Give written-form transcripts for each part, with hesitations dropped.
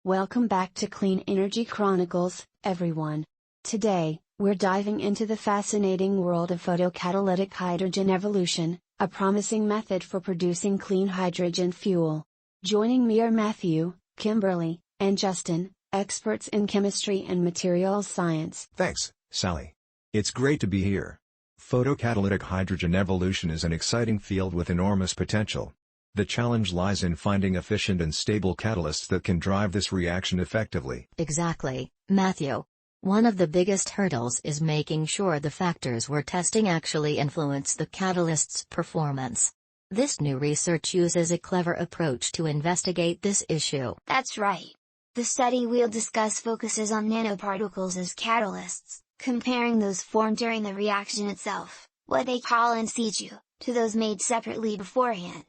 Welcome back to Clean Energy Chronicles, everyone. Today, we're diving into the fascinating world of photocatalytic hydrogen evolution, a promising method for producing clean hydrogen fuel. Joining me are Matthew, Kimberly, and Justin, experts in chemistry and materials science. Thanks, Sally. It's great to be here. Photocatalytic hydrogen evolution is an exciting field with enormous potential. The challenge lies in finding efficient and stable catalysts that can drive this reaction effectively. Exactly, Matthew. One of the biggest hurdles is making sure the factors we're testing actually influence the catalyst's performance. This new research uses a clever approach to investigate this issue. That's right. The study we'll discuss focuses on nanoparticles as catalysts, comparing those formed during the reaction itself, what they call in situ, to those made separately beforehand.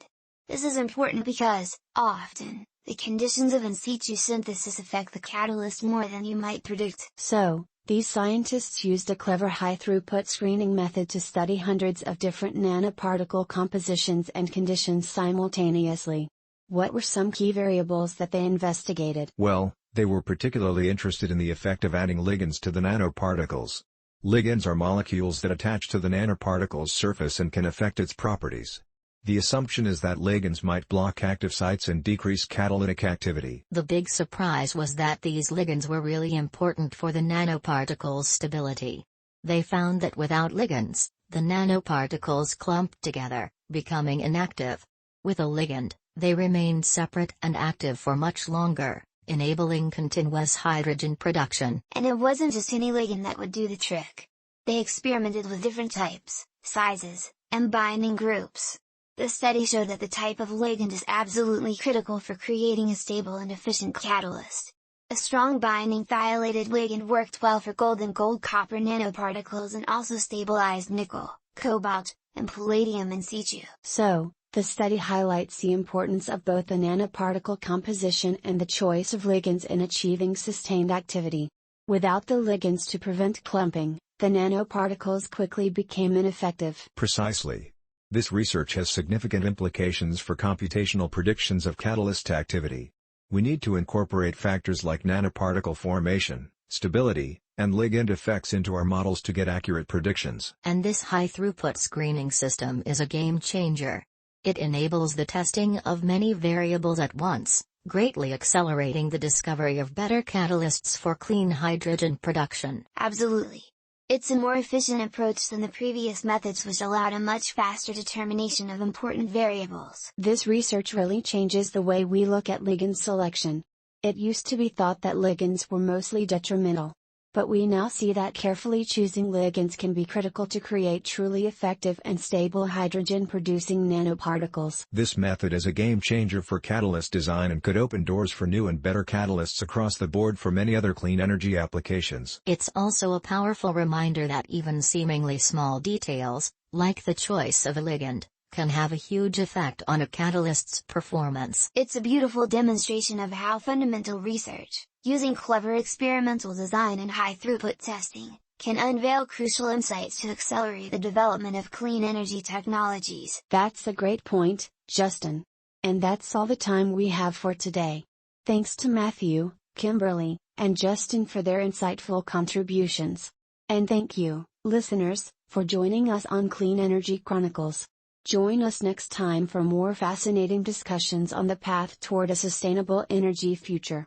This is important because, often, the conditions of in situ synthesis affect the catalyst more than you might predict. So, these scientists used a clever high-throughput screening method to study hundreds of different nanoparticle compositions and conditions simultaneously. What were some key variables that they investigated? Well, they were particularly interested in the effect of adding ligands to the nanoparticles. Ligands are molecules that attach to the nanoparticle's surface and can affect its properties. The assumption is that ligands might block active sites and decrease catalytic activity. The big surprise was that these ligands were really important for the nanoparticle's stability. They found that without ligands, the nanoparticles clumped together, becoming inactive. With a ligand, they remained separate and active for much longer, enabling continuous hydrogen production. And it wasn't just any ligand that would do the trick. They experimented with different types, sizes, and binding groups. The study showed that the type of ligand is absolutely critical for creating a stable and efficient catalyst. A strong binding thiolated ligand worked well for gold and gold-copper nanoparticles and also stabilized nickel, cobalt, and palladium in situ. So, the study highlights the importance of both the nanoparticle composition and the choice of ligands in achieving sustained activity. Without the ligands to prevent clumping, the nanoparticles quickly became ineffective. Precisely. This research has significant implications for computational predictions of catalyst activity. We need to incorporate factors like nanoparticle formation, stability, and ligand effects into our models to get accurate predictions. And this high-throughput screening system is a game changer. It enables the testing of many variables at once, greatly accelerating the discovery of better catalysts for clean hydrogen production. Absolutely. It's a more efficient approach than the previous methods, which allowed a much faster determination of important variables. This research really changes the way we look at ligand selection. It used to be thought that ligands were mostly detrimental. But we now see that carefully choosing ligands can be critical to create truly effective and stable hydrogen-producing nanoparticles. This method is a game changer for catalyst design and could open doors for new and better catalysts across the board for many other clean energy applications. It's also a powerful reminder that even seemingly small details, like the choice of a ligand, can have a huge effect on a catalyst's performance. It's a beautiful demonstration of how fundamental research, using clever experimental design and high-throughput testing, can unveil crucial insights to accelerate the development of clean energy technologies. That's a great point, Justin. And that's all the time we have for today. Thanks to Matthew, Kimberly, and Justin for their insightful contributions. And thank you, listeners, for joining us on Clean Energy Chronicles. Join us next time for more fascinating discussions on the path toward a sustainable energy future.